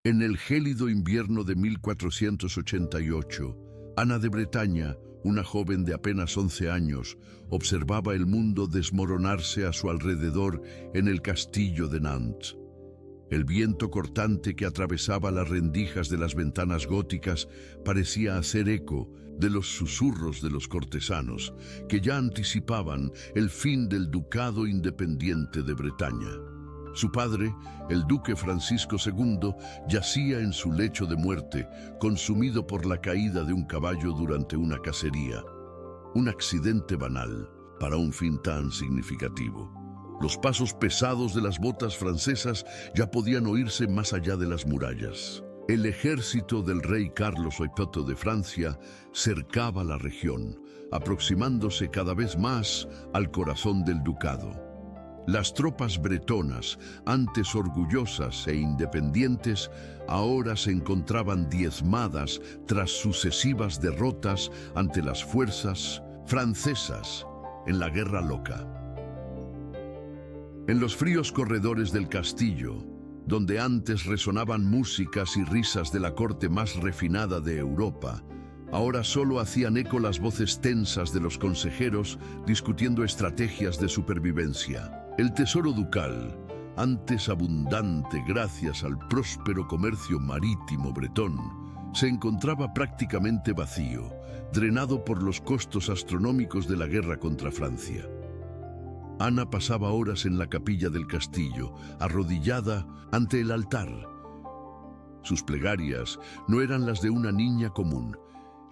En el gélido invierno de 1488, Ana de Bretaña, una joven de apenas 11 años, observaba el mundo desmoronarse a su alrededor en el castillo de Nantes. El viento cortante que atravesaba las rendijas de las ventanas góticas parecía hacer eco de los susurros de los cortesanos, que ya anticipaban el fin del ducado independiente de Bretaña. Su padre, el duque Francisco II, yacía en su lecho de muerte, consumido por la caída de un caballo durante una cacería. Un accidente banal para un fin tan significativo. Los pasos pesados de las botas francesas ya podían oírse más allá de las murallas. El ejército del rey Carlos VIII de Francia cercaba la región, aproximándose cada vez más al corazón del ducado. Las tropas bretonas, antes orgullosas e independientes, ahora se encontraban diezmadas tras sucesivas derrotas ante las fuerzas francesas en la Guerra Loca. En los fríos corredores del castillo, donde antes resonaban músicas y risas de la corte más refinada de Europa, ahora solo hacían eco las voces tensas de los consejeros discutiendo estrategias de supervivencia. El tesoro ducal, antes abundante gracias al próspero comercio marítimo bretón, se encontraba prácticamente vacío, drenado por los costos astronómicos de la guerra contra Francia. Ana pasaba horas en la capilla del castillo, arrodillada ante el altar. Sus plegarias no eran las de una niña común,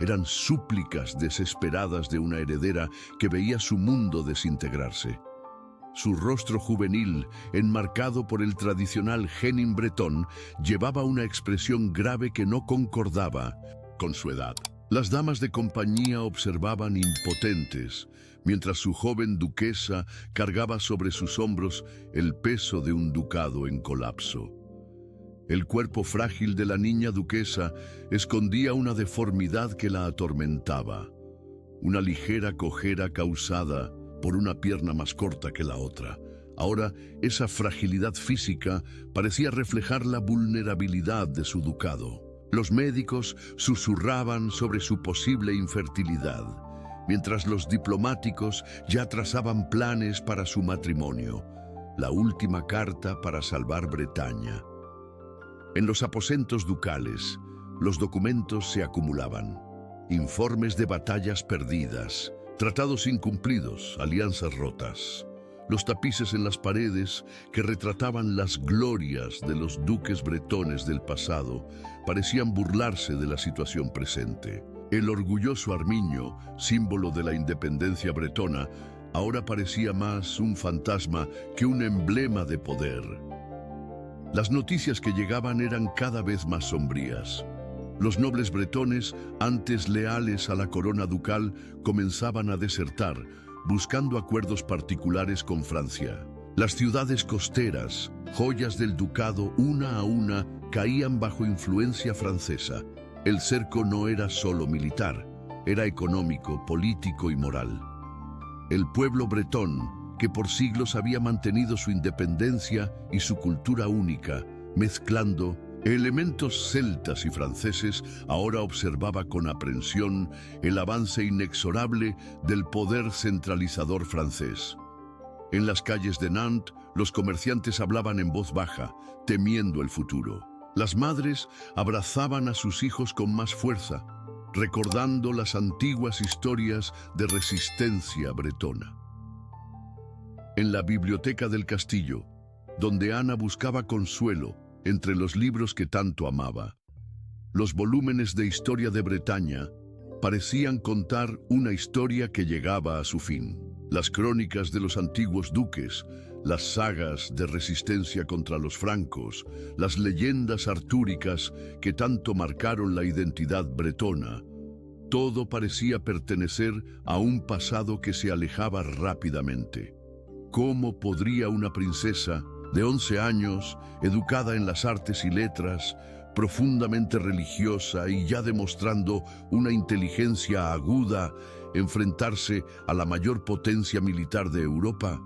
eran súplicas desesperadas de una heredera que veía su mundo desintegrarse. Su rostro juvenil, enmarcado por el tradicional genin bretón, llevaba una expresión grave que no concordaba con su edad. Las damas de compañía observaban impotentes, mientras su joven duquesa cargaba sobre sus hombros el peso de un ducado en colapso. El cuerpo frágil de la niña duquesa escondía una deformidad que la atormentaba, una ligera cojera causada por una pierna más corta que la otra. Ahora, esa fragilidad física parecía reflejar la vulnerabilidad de su ducado. Los médicos susurraban sobre su posible infertilidad, mientras los diplomáticos ya trazaban planes para su matrimonio, la última carta para salvar Bretaña. En los aposentos ducales, los documentos se acumulaban. Informes de batallas perdidas, tratados incumplidos, alianzas rotas. Los tapices en las paredes que retrataban las glorias de los duques bretones del pasado parecían burlarse de la situación presente. El orgulloso armiño, símbolo de la independencia bretona, ahora parecía más un fantasma que un emblema de poder. Las noticias que llegaban eran cada vez más sombrías. Los nobles bretones, antes leales a la corona ducal, comenzaban a desertar, buscando acuerdos particulares con Francia. Las ciudades costeras, joyas del ducado, una a una, caían bajo influencia francesa. El cerco no era solo militar, era económico, político y moral. El pueblo bretón, que por siglos había mantenido su independencia y su cultura única, mezclando elementos celtas y franceses, ahora observaba con aprensión el avance inexorable del poder centralizador francés. En las calles de Nantes, los comerciantes hablaban en voz baja, temiendo el futuro. Las madres abrazaban a sus hijos con más fuerza, recordando las antiguas historias de resistencia bretona. En la biblioteca del castillo, donde Ana buscaba consuelo entre los libros que tanto amaba, los volúmenes de historia de Bretaña parecían contar una historia que llegaba a su fin. Las crónicas de los antiguos duques, las sagas de resistencia contra los francos, las leyendas artúricas que tanto marcaron la identidad bretona, todo parecía pertenecer a un pasado que se alejaba rápidamente. ¿Cómo podría una princesa de 11 años, educada en las artes y letras, profundamente religiosa y ya demostrando una inteligencia aguda, enfrentarse a la mayor potencia militar de Europa?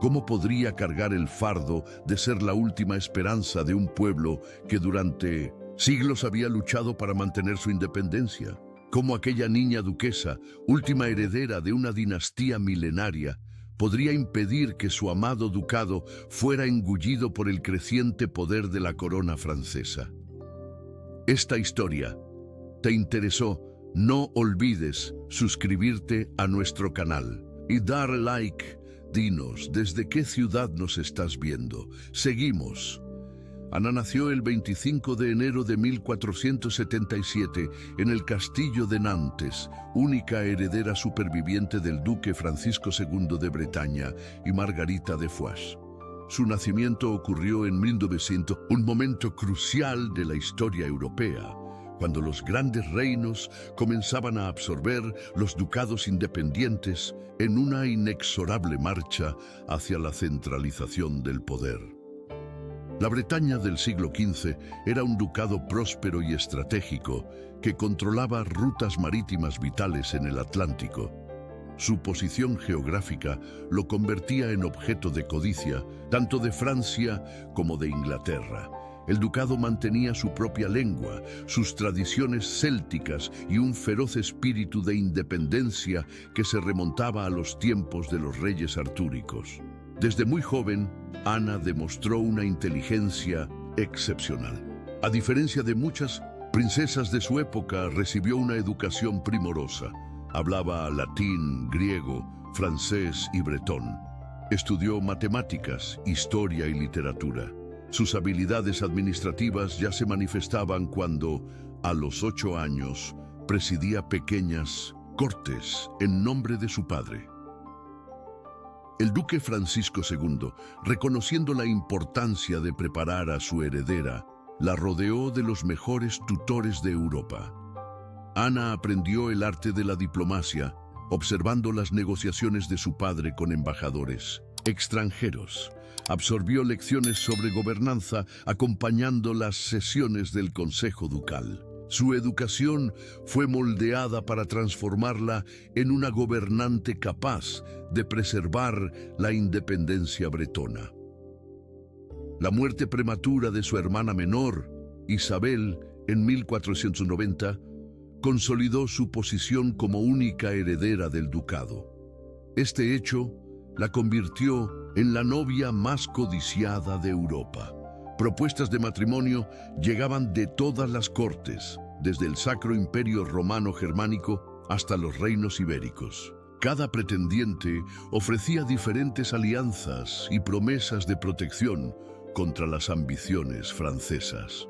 ¿Cómo podría cargar el fardo de ser la última esperanza de un pueblo que durante siglos había luchado para mantener su independencia? ¿Cómo aquella niña duquesa, última heredera de una dinastía milenaria, podría impedir que su amado ducado fuera engullido por el creciente poder de la corona francesa? Esta historia te interesó. No olvides suscribirte a nuestro canal y dar like. Dinos, ¿desde qué ciudad nos estás viendo? Seguimos. Ana nació el 25 de enero de 1477 en el castillo de Nantes, única heredera superviviente del duque Francisco II de Bretaña y Margarita de Foix. Su nacimiento ocurrió en 1900, un momento crucial de la historia europea, cuando los grandes reinos comenzaban a absorber los ducados independientes en una inexorable marcha hacia la centralización del poder. La Bretaña del siglo XV era un ducado próspero y estratégico que controlaba rutas marítimas vitales en el Atlántico. Su posición geográfica lo convertía en objeto de codicia tanto de Francia como de Inglaterra. El ducado mantenía su propia lengua, sus tradiciones célticas y un feroz espíritu de independencia que se remontaba a los tiempos de los reyes artúricos. Desde muy joven, Ana demostró una inteligencia excepcional. A diferencia de muchas princesas de su época, recibió una educación primorosa. Hablaba latín, griego, francés y bretón. Estudió matemáticas, historia y literatura. Sus habilidades administrativas ya se manifestaban cuando, a los 8 años, presidía pequeñas cortes en nombre de su padre. El duque Francisco II, reconociendo la importancia de preparar a su heredera, la rodeó de los mejores tutores de Europa. Ana aprendió el arte de la diplomacia, observando las negociaciones de su padre con embajadores extranjeros. Absorbió lecciones sobre gobernanza, acompañando las sesiones del Consejo Ducal. Su educación fue moldeada para transformarla en una gobernante capaz de preservar la independencia bretona. La muerte prematura de su hermana menor, Isabel, en 1490, consolidó su posición como única heredera del ducado. Este hecho la convirtió en la novia más codiciada de Europa. Propuestas de matrimonio llegaban de todas las cortes, desde el Sacro Imperio Romano Germánico hasta los reinos ibéricos. Cada pretendiente ofrecía diferentes alianzas y promesas de protección contra las ambiciones francesas.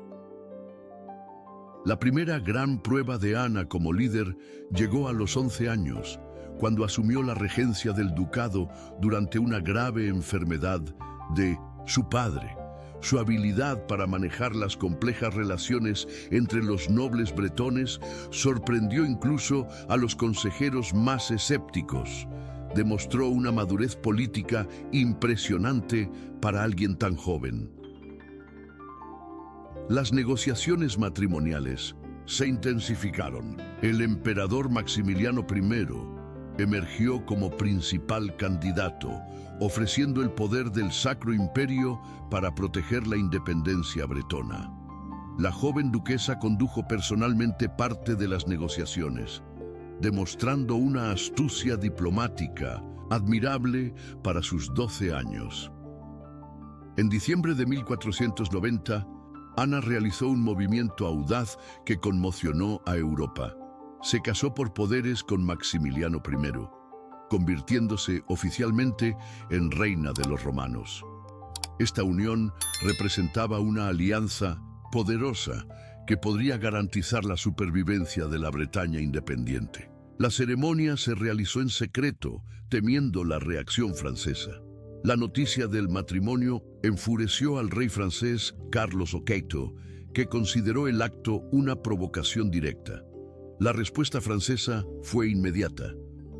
La primera gran prueba de Ana como líder llegó a los 11 años, cuando asumió la regencia del ducado durante una grave enfermedad de su padre. Su habilidad para manejar las complejas relaciones entre los nobles bretones sorprendió incluso a los consejeros más escépticos. Demostró una madurez política impresionante para alguien tan joven. Las negociaciones matrimoniales se intensificaron. El emperador Maximiliano I emergió como principal candidato, ofreciendo el poder del Sacro Imperio para proteger la independencia bretona. La joven duquesa condujo personalmente parte de las negociaciones, demostrando una astucia diplomática admirable para sus 12 años. En diciembre de 1490, Ana realizó un movimiento audaz que conmocionó a Europa. Se casó por poderes con Maximiliano I, convirtiéndose oficialmente en reina de los romanos. Esta unión representaba una alianza poderosa que podría garantizar la supervivencia de la Bretaña independiente. La ceremonia se realizó en secreto, temiendo la reacción francesa. La noticia del matrimonio enfureció al rey francés Carlos V, que consideró el acto una provocación directa. La respuesta francesa fue inmediata.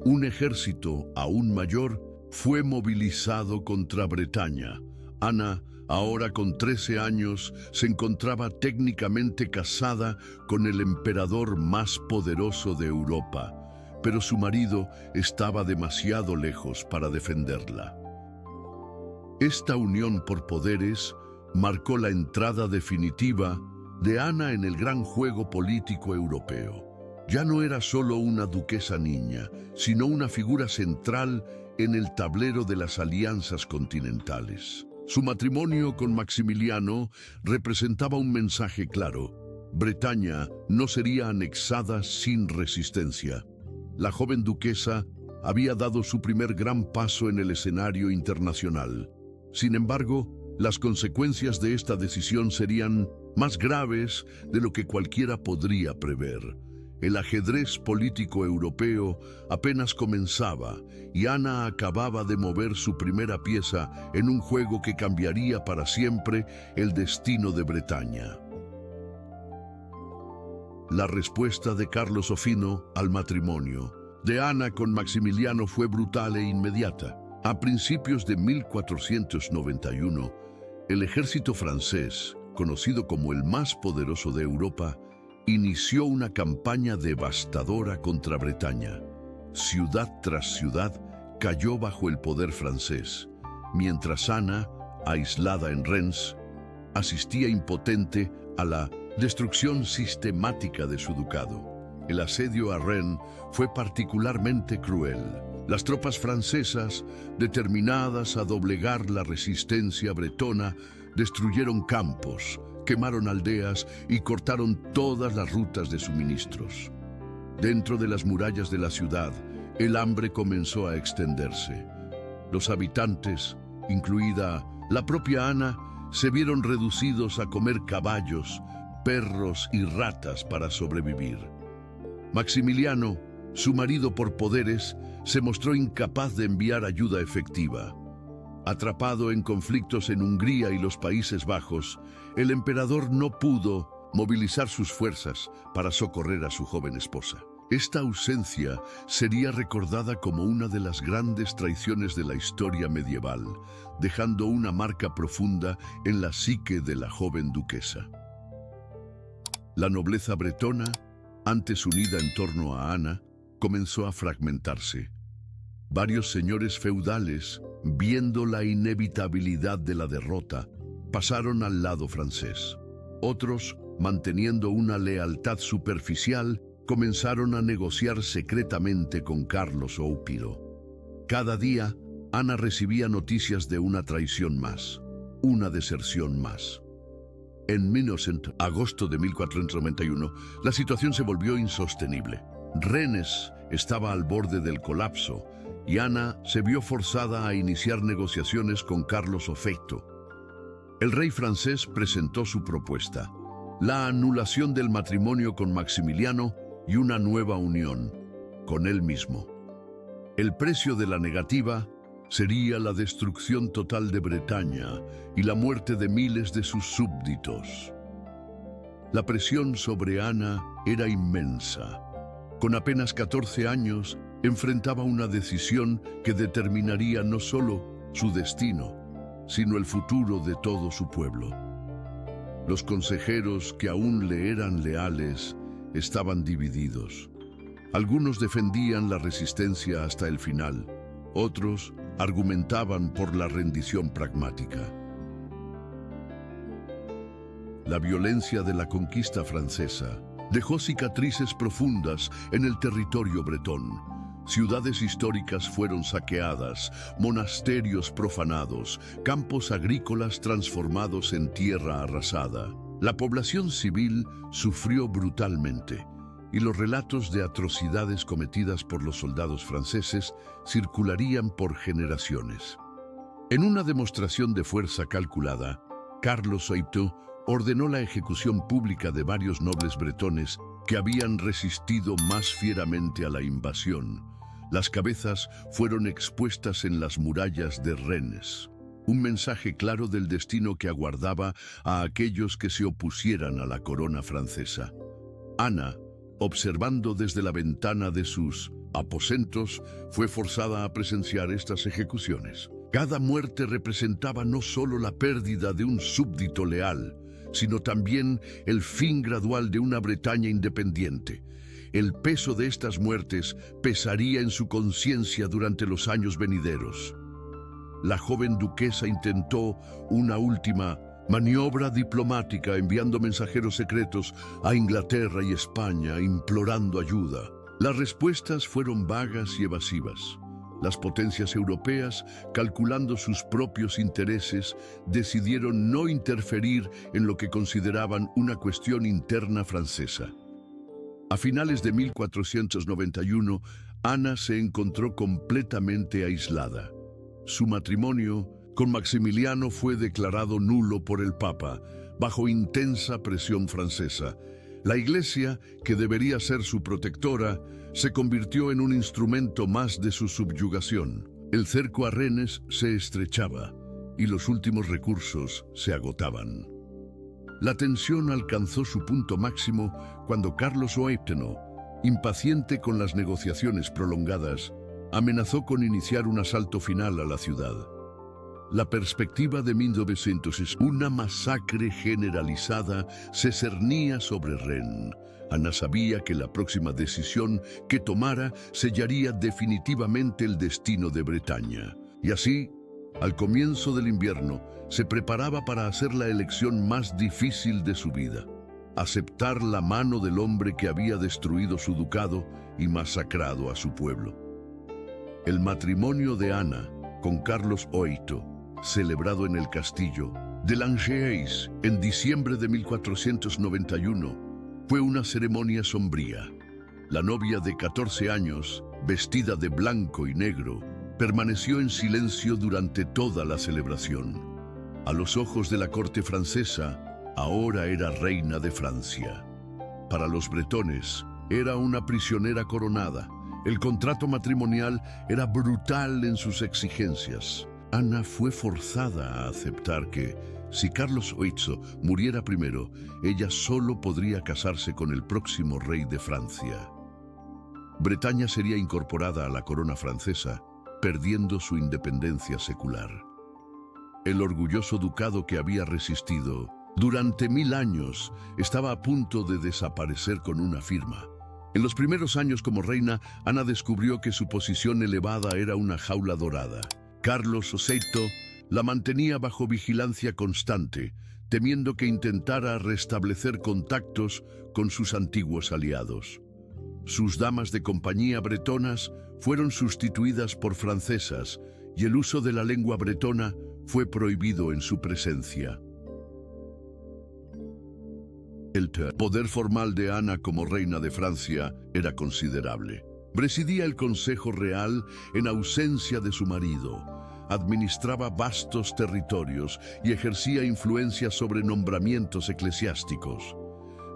Un ejército aún mayor fue movilizado contra Bretaña. Ana, ahora con 13 años, se encontraba técnicamente casada con el emperador más poderoso de Europa, pero su marido estaba demasiado lejos para defenderla. Esta unión por poderes marcó la entrada definitiva de Ana en el gran juego político europeo. Ya no era solo una duquesa niña, sino una figura central en el tablero de las alianzas continentales. Su matrimonio con Maximiliano representaba un mensaje claro: Bretaña no sería anexada sin resistencia. La joven duquesa había dado su primer gran paso en el escenario internacional. Sin embargo, las consecuencias de esta decisión serían más graves de lo que cualquiera podría prever. El ajedrez político europeo apenas comenzaba y Ana acababa de mover su primera pieza en un juego que cambiaría para siempre el destino de Bretaña. La respuesta de Carlos Zofino al matrimonio de Ana con Maximiliano fue brutal e inmediata. A principios de 1491, el ejército francés, conocido como el más poderoso de Europa, inició una campaña devastadora contra Bretaña. Ciudad tras ciudad cayó bajo el poder francés, mientras Ana, aislada en Rennes, asistía impotente a la destrucción sistemática de su ducado. El asedio a Rennes fue particularmente cruel. Las tropas francesas, determinadas a doblegar la resistencia bretona, destruyeron campos, quemaron aldeas y cortaron todas las rutas de suministros. Dentro de las murallas de la ciudad, el hambre comenzó a extenderse. Los habitantes, incluida la propia Ana, se vieron reducidos a comer caballos, perros y ratas para sobrevivir. Maximiliano, su marido por poderes, se mostró incapaz de enviar ayuda efectiva. Atrapado en conflictos en Hungría y los Países Bajos, el emperador no pudo movilizar sus fuerzas para socorrer a su joven esposa. Esta ausencia sería recordada como una de las grandes traiciones de la historia medieval, dejando una marca profunda en la psique de la joven duquesa. La nobleza bretona, antes unida en torno a Ana, comenzó a fragmentarse. Varios señores feudales, viendo la inevitabilidad de la derrota, pasaron al lado francés. Otros, manteniendo una lealtad superficial, comenzaron a negociar secretamente con Carlos Ópiro. Cada día, Ana recibía noticias de una traición más, una deserción más. En agosto de 1491, la situación se volvió insostenible. Rennes estaba al borde del colapso y Ana se vio forzada a iniciar negociaciones con Carlos Ópiro. El rey francés presentó su propuesta: la anulación del matrimonio con Maximiliano y una nueva unión con él mismo. El precio de la negativa sería la destrucción total de Bretaña y la muerte de miles de sus súbditos. La presión sobre Ana era inmensa. Con apenas 14 años, enfrentaba una decisión que determinaría no solo su destino, sino el futuro de todo su pueblo. Los consejeros que aún le eran leales estaban divididos. Algunos defendían la resistencia hasta el final, otros argumentaban por la rendición pragmática. La violencia de la conquista francesa dejó cicatrices profundas en el territorio bretón. Ciudades históricas fueron saqueadas, monasterios profanados, campos agrícolas transformados en tierra arrasada. La población civil sufrió brutalmente, y los relatos de atrocidades cometidas por los soldados franceses circularían por generaciones. En una demostración de fuerza calculada, Carlos Ópiro ordenó la ejecución pública de varios nobles bretones que habían resistido más fieramente a la invasión. Las cabezas fueron expuestas en las murallas de Rennes. Un mensaje claro del destino que aguardaba a aquellos que se opusieran a la corona francesa. Ana, observando desde la ventana de sus aposentos, fue forzada a presenciar estas ejecuciones. Cada muerte representaba no solo la pérdida de un súbdito leal, sino también el fin gradual de una Bretaña independiente. El peso de estas muertes pesaría en su conciencia durante los años venideros. la joven duquesa intentó una última maniobra diplomática enviando mensajeros secretos a Inglaterra y España implorando ayuda. Las respuestas fueron vagas y evasivas. Las potencias europeas, calculando sus propios intereses, decidieron no interferir en lo que consideraban una cuestión interna francesa. A finales de 1491, Ana se encontró completamente aislada. Su matrimonio con Maximiliano fue declarado nulo por el Papa, bajo intensa presión francesa. La Iglesia, que debería ser su protectora, se convirtió en un instrumento más de su subyugación. El cerco a Rennes se estrechaba y los últimos recursos se agotaban. La tensión alcanzó su punto máximo cuando Carlos VIII, impaciente con las negociaciones prolongadas, amenazó con iniciar un asalto final a la ciudad. La perspectiva de 1900 es una masacre generalizada se cernía sobre Rennes. Ana sabía que la próxima decisión que tomara sellaría definitivamente el destino de Bretaña. Y así, al comienzo del invierno, se preparaba para hacer la elección más difícil de su vida: aceptar la mano del hombre que había destruido su ducado y masacrado a su pueblo. El matrimonio de Ana con Carlos VIII, celebrado en el castillo de Langeais en diciembre de 1491, fue una ceremonia sombría. La novia de 14 años, vestida de blanco y negro, permaneció en silencio durante toda la celebración. A los ojos de la corte francesa, ahora era reina de Francia. Para los bretones, era una prisionera coronada. El contrato matrimonial era brutal en sus exigencias. Ana fue forzada a aceptar que, si Carlos VIII muriera primero, ella solo podría casarse con el próximo rey de Francia. Bretaña sería incorporada a la corona francesa, perdiendo su independencia secular. El orgulloso ducado que había resistido durante 1000 años estaba a punto de desaparecer con una firma. En los primeros años como reina, Ana descubrió que su posición elevada era una jaula dorada. Carlos VIII la mantenía bajo vigilancia constante, temiendo que intentara restablecer contactos con sus antiguos aliados. Sus damas de compañía bretonas fueron sustituidas por francesas y el uso de la lengua bretona fue prohibido en su presencia. El poder formal de Ana como reina de Francia era considerable. Presidía el Consejo Real en ausencia de su marido, administraba vastos territorios y ejercía influencia sobre nombramientos eclesiásticos.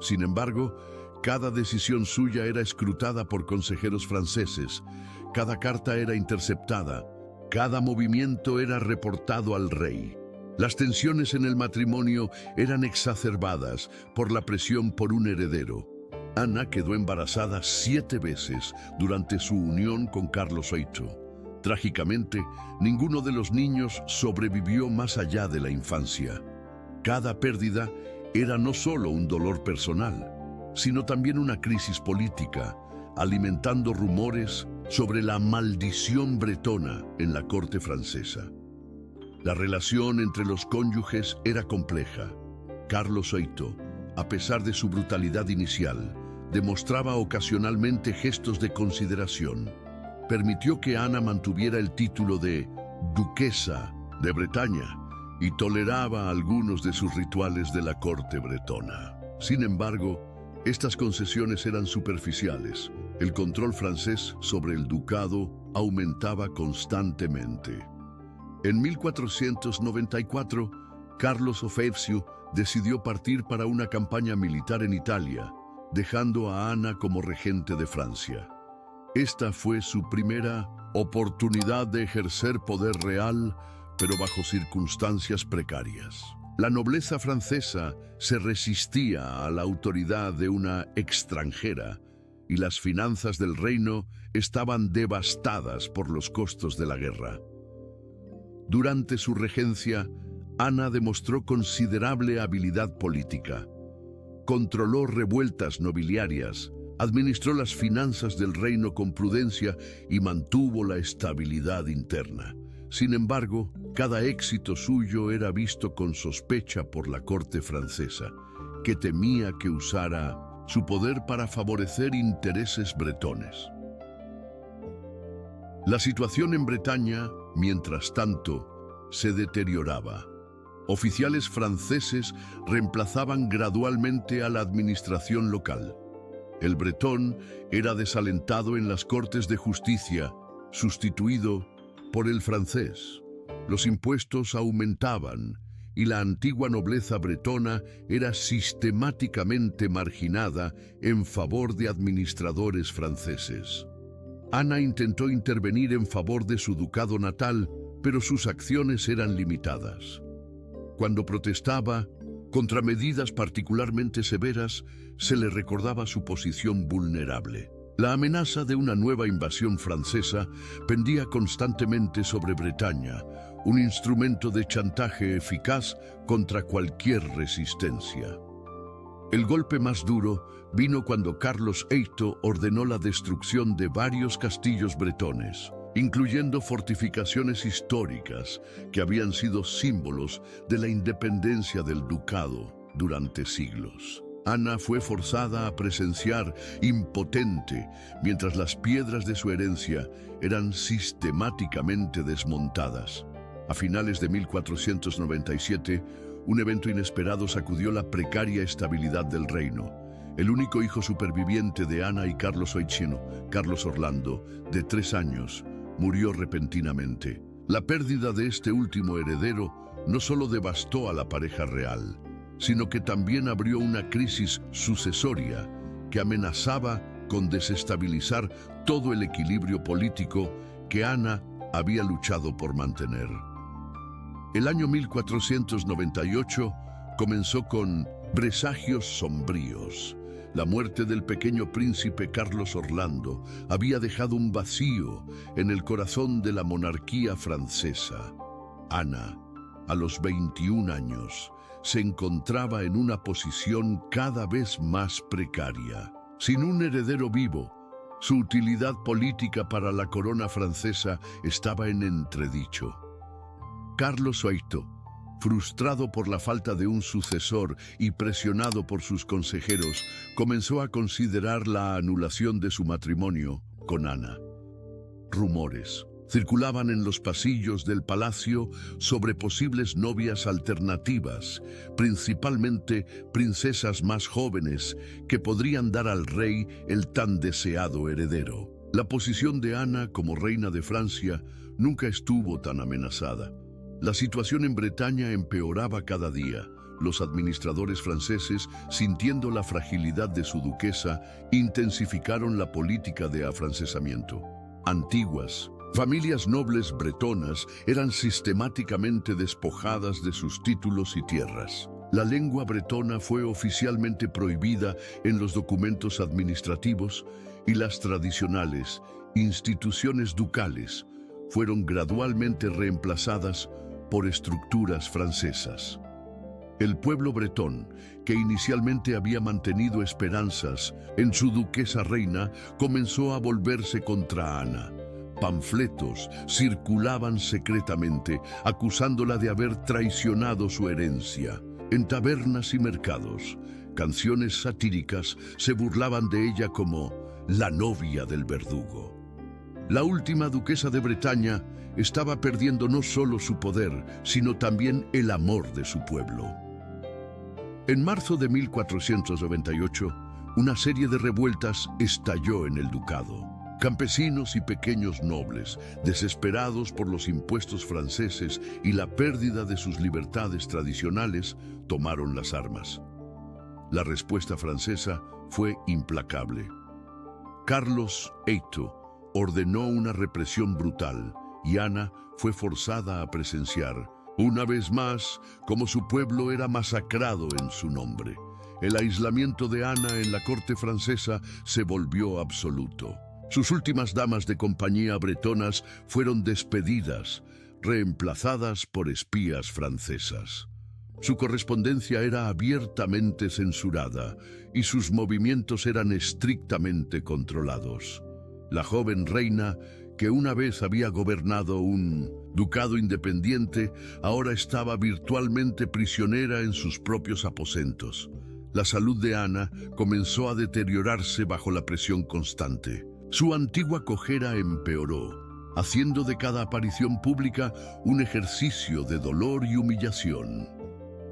Sin embargo, cada decisión suya era escrutada por consejeros franceses, cada carta era interceptada, cada movimiento era reportado al rey. Las tensiones en el matrimonio eran exacerbadas por la presión por un heredero. Ana quedó embarazada 7 veces durante su unión con Carlos VIII. Trágicamente, ninguno de los niños sobrevivió más allá de la infancia. Cada pérdida era no solo un dolor personal, sino también una crisis política, alimentando rumores sobre la maldición bretona en la corte francesa. La relación entre los cónyuges era compleja. Carlos VIII, a pesar de su brutalidad inicial, demostraba ocasionalmente gestos de consideración. Permitió que Ana mantuviera el título de Duquesa de Bretaña y toleraba algunos de sus rituales de la corte bretona. Sin embargo, estas concesiones eran superficiales. El control francés sobre el ducado aumentaba constantemente. En 1494, Carlos VIII decidió partir para una campaña militar en Italia, dejando a Ana como regente de Francia. Esta fue su primera oportunidad de ejercer poder real, pero bajo circunstancias precarias. La nobleza francesa se resistía a la autoridad de una extranjera y las finanzas del reino estaban devastadas por los costos de la guerra. Durante su regencia, Ana demostró considerable habilidad política. Controló revueltas nobiliarias, administró las finanzas del reino con prudencia y mantuvo la estabilidad interna. Sin embargo, cada éxito suyo era visto con sospecha por la corte francesa, que temía que usara su poder para favorecer intereses bretones. La situación en Bretaña, mientras tanto, se deterioraba. Oficiales franceses reemplazaban gradualmente a la administración local. El bretón era desalentado en las cortes de justicia, sustituido por el francés. Los impuestos aumentaban y la antigua nobleza bretona era sistemáticamente marginada en favor de administradores franceses. Ana intentó intervenir en favor de su ducado natal, pero sus acciones eran limitadas. Cuando protestaba contra medidas particularmente severas, se le recordaba su posición vulnerable. La amenaza de una nueva invasión francesa pendía constantemente sobre Bretaña, un instrumento de chantaje eficaz contra cualquier resistencia. El golpe más duro vino cuando Carlos VIII ordenó la destrucción de varios castillos bretones, incluyendo fortificaciones históricas que habían sido símbolos de la independencia del ducado durante siglos. Ana fue forzada a presenciar, impotente, mientras las piedras de su herencia eran sistemáticamente desmontadas. A finales de 1497, un evento inesperado sacudió la precaria estabilidad del reino. El único hijo superviviente de Ana y Carlos VIII, Carlos Orlando, de 3 años, murió repentinamente. La pérdida de este último heredero no solo devastó a la pareja real, sino que también abrió una crisis sucesoria que amenazaba con desestabilizar todo el equilibrio político que Ana había luchado por mantener. El año 1498 comenzó con presagios sombríos. La muerte del pequeño príncipe Carlos Orlando había dejado un vacío en el corazón de la monarquía francesa. Ana, a los 21 años, se encontraba en una posición cada vez más precaria. Sin un heredero vivo, su utilidad política para la corona francesa estaba en entredicho. Carlos VIII, frustrado por la falta de un sucesor y presionado por sus consejeros, comenzó a considerar la anulación de su matrimonio con Ana. Rumores circulaban en los pasillos del palacio sobre posibles novias alternativas, principalmente princesas más jóvenes que podrían dar al rey el tan deseado heredero. La posición de Ana como reina de Francia nunca estuvo tan amenazada. La situación en Bretaña empeoraba cada día. Los administradores franceses, sintiendo la fragilidad de su duquesa, intensificaron la política de afrancesamiento. Antiguas familias nobles bretonas eran sistemáticamente despojadas de sus títulos y tierras. La lengua bretona fue oficialmente prohibida en los documentos administrativos y las tradicionales instituciones ducales fueron gradualmente reemplazadas por estructuras francesas. El pueblo bretón, que inicialmente había mantenido esperanzas en su duquesa reina, comenzó a volverse contra Ana. Panfletos circulaban secretamente, acusándola de haber traicionado su herencia. En tabernas y mercados, canciones satíricas se burlaban de ella como la novia del verdugo. La última duquesa de Bretaña estaba perdiendo no solo su poder, sino también el amor de su pueblo. En marzo de 1498, una serie de revueltas estalló en el ducado. Campesinos y pequeños nobles, desesperados por los impuestos franceses y la pérdida de sus libertades tradicionales, tomaron las armas. La respuesta francesa fue implacable. Carlos VIII ordenó una represión brutal y Ana fue forzada a presenciar, una vez más, cómo su pueblo era masacrado en su nombre. El aislamiento de Ana en la corte francesa se volvió absoluto. Sus últimas damas de compañía bretonas fueron despedidas, reemplazadas por espías francesas. Su correspondencia era abiertamente censurada y sus movimientos eran estrictamente controlados. La joven reina, que una vez había gobernado un ducado independiente, ahora estaba virtualmente prisionera en sus propios aposentos. La salud de Ana comenzó a deteriorarse bajo la presión constante. Su antigua cojera empeoró, haciendo de cada aparición pública un ejercicio de dolor y humillación.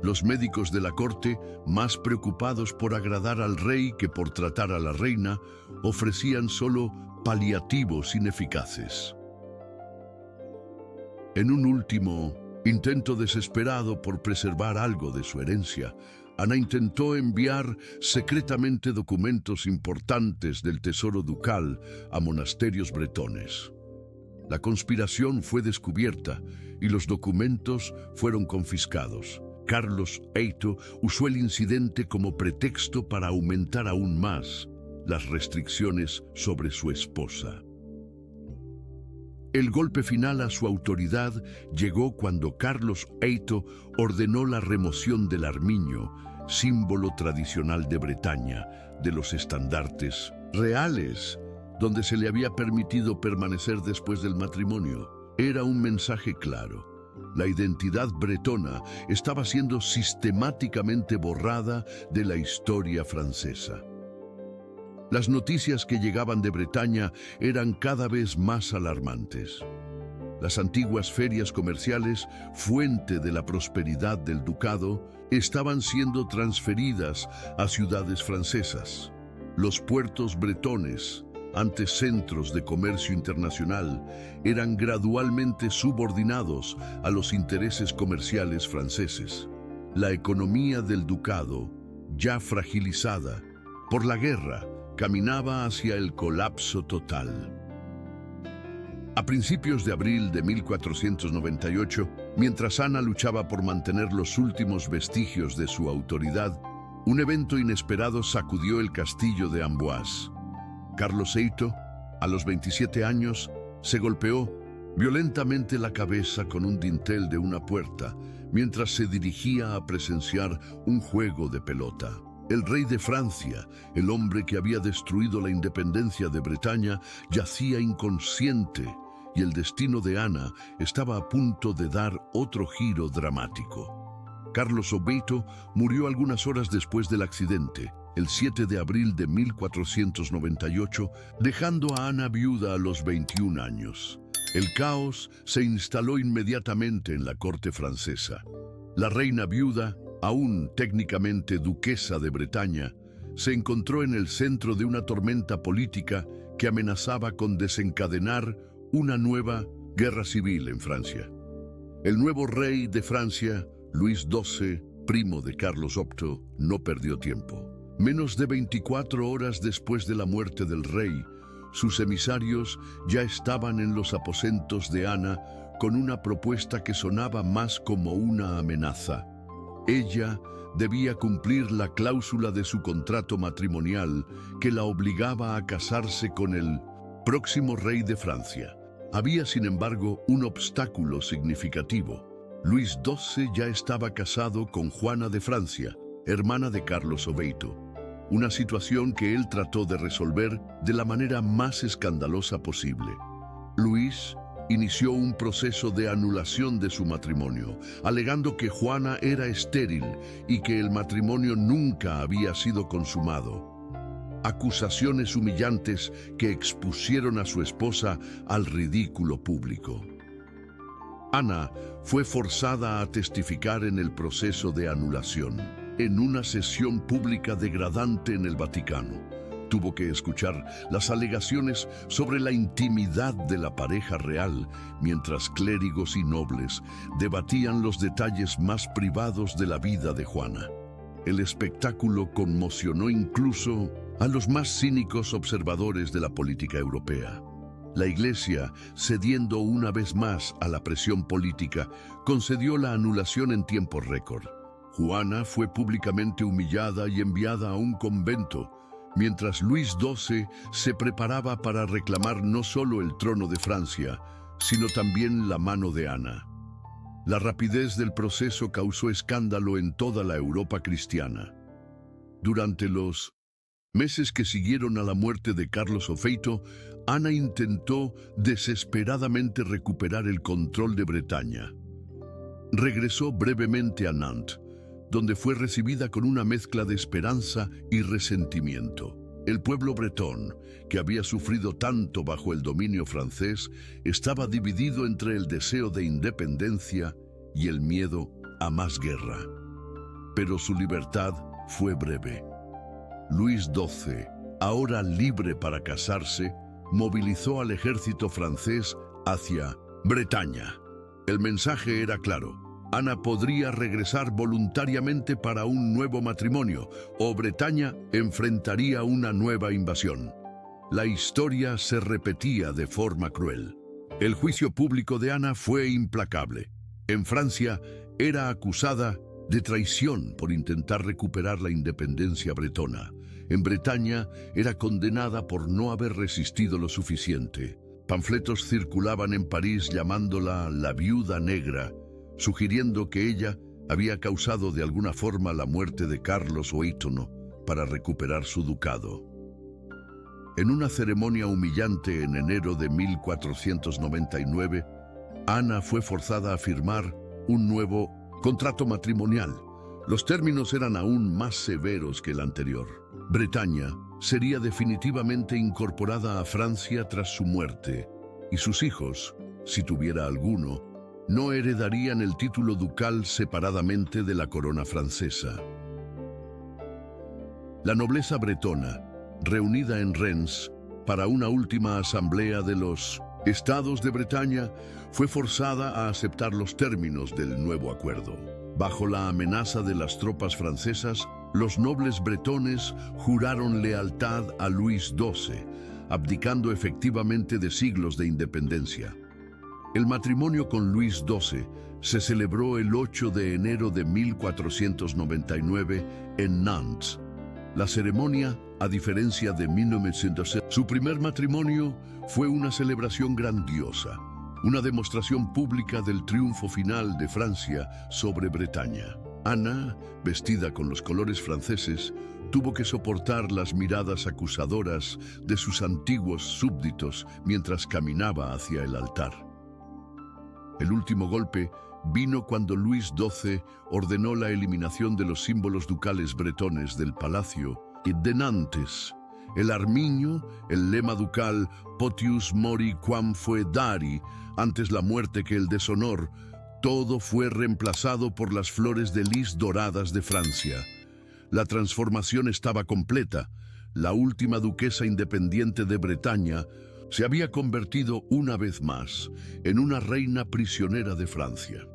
Los médicos de la corte, más preocupados por agradar al rey que por tratar a la reina, ofrecían solo paliativos ineficaces. En un último intento desesperado por preservar algo de su herencia, Ana intentó enviar secretamente documentos importantes del tesoro ducal a monasterios bretones. La conspiración fue descubierta y los documentos fueron confiscados. Carlos VIII usó el incidente como pretexto para aumentar aún más las restricciones sobre su esposa. El golpe final a su autoridad llegó cuando Carlos VIII ordenó la remoción del armiño, símbolo tradicional de Bretaña, de los estandartes reales, donde se le había permitido permanecer después del matrimonio. Era un mensaje claro. La identidad bretona estaba siendo sistemáticamente borrada de la historia francesa. Las noticias que llegaban de Bretaña eran cada vez más alarmantes. Las antiguas ferias comerciales, fuente de la prosperidad del ducado, estaban siendo transferidas a ciudades francesas. Los puertos bretones, antes centros de comercio internacional, eran gradualmente subordinados a los intereses comerciales franceses. La economía del ducado, ya fragilizada por la guerra, caminaba hacia el colapso total. A principios de abril de 1498, mientras Ana luchaba por mantener los últimos vestigios de su autoridad, un evento inesperado sacudió el castillo de Amboise. Carlos VIII, a los 27 años, se golpeó violentamente la cabeza con un dintel de una puerta mientras se dirigía a presenciar un juego de pelota. El rey de Francia, el hombre que había destruido la independencia de Bretaña, yacía inconsciente y el destino de Ana estaba a punto de dar otro giro dramático. Carlos VIII murió algunas horas después del accidente, el 7 de abril de 1498, dejando a Ana viuda a los 21 años. El caos se instaló inmediatamente en la corte francesa. La reina viuda, aún técnicamente duquesa de Bretaña, se encontró en el centro de una tormenta política que amenazaba con desencadenar una nueva guerra civil en Francia. El nuevo rey de Francia, Luis XII, primo de Carlos VIII, no perdió tiempo. Menos de 24 horas después de la muerte del rey, sus emisarios ya estaban en los aposentos de Ana con una propuesta que sonaba más como una amenaza. Ella debía cumplir la cláusula de su contrato matrimonial que la obligaba a casarse con el próximo rey de Francia. Había, sin embargo, un obstáculo significativo. Luis XII ya estaba casado con Juana de Francia, hermana de Carlos VIII, una situación que él trató de resolver de la manera más escandalosa posible. Luis inició un proceso de anulación de su matrimonio, alegando que Juana era estéril y que el matrimonio nunca había sido consumado. Acusaciones humillantes que expusieron a su esposa al ridículo público. Ana fue forzada a testificar en el proceso de anulación, en una sesión pública degradante en el Vaticano. Tuvo que escuchar las alegaciones sobre la intimidad de la pareja real, mientras clérigos y nobles debatían los detalles más privados de la vida de Juana. El espectáculo conmocionó incluso a los más cínicos observadores de la política europea. La Iglesia, cediendo una vez más a la presión política, concedió la anulación en tiempo récord. Juana fue públicamente humillada y enviada a un convento, mientras Luis XII se preparaba para reclamar no solo el trono de Francia, sino también la mano de Ana. La rapidez del proceso causó escándalo en toda la Europa cristiana. Durante los Meses que siguieron a la muerte de Carlos Ofeito, Ana intentó desesperadamente recuperar el control de Bretaña. Regresó brevemente a Nantes, donde fue recibida con una mezcla de esperanza y resentimiento. El pueblo bretón, que había sufrido tanto bajo el dominio francés, estaba dividido entre el deseo de independencia y el miedo a más guerra. Pero su libertad fue breve. Luis XII, ahora libre para casarse, movilizó al ejército francés hacia Bretaña. El mensaje era claro: Ana podría regresar voluntariamente para un nuevo matrimonio, o Bretaña enfrentaría una nueva invasión. La historia se repetía de forma cruel. El juicio público de Ana fue implacable. En Francia, era acusada de traición por intentar recuperar la independencia bretona. En Bretaña, era condenada por no haber resistido lo suficiente. Panfletos circulaban en París llamándola la viuda negra, sugiriendo que ella había causado de alguna forma la muerte de Carlos Weytono para recuperar su ducado. En una ceremonia humillante en enero de 1499, Ana fue forzada a firmar un nuevo contrato matrimonial. Los términos eran aún más severos que el anterior. Bretaña sería definitivamente incorporada a Francia tras su muerte, y sus hijos, si tuviera alguno, no heredarían el título ducal separadamente de la corona francesa. La nobleza bretona, reunida en Rennes para una última asamblea de los Estados de Bretaña, fue forzada a aceptar los términos del nuevo acuerdo. Bajo la amenaza de las tropas francesas, los nobles bretones juraron lealtad a Luis XII, abdicando efectivamente de siglos de independencia. El matrimonio con Luis XII se celebró el 8 de enero de 1499 en Nantes. La ceremonia, a diferencia de 1906, su primer matrimonio, fue una celebración grandiosa, una demostración pública del triunfo final de Francia sobre Bretaña. Ana, vestida con los colores franceses, tuvo que soportar las miradas acusadoras de sus antiguos súbditos mientras caminaba hacia el altar. El último golpe vino cuando Luis XII ordenó la eliminación de los símbolos ducales bretones del palacio y de Nantes. El armiño, el lema ducal Potius mori quam fue dari, antes la muerte que el deshonor, todo fue reemplazado por las flores de lis doradas de Francia. La transformación estaba completa. La última duquesa independiente de Bretaña se había convertido una vez más en una reina prisionera de Francia.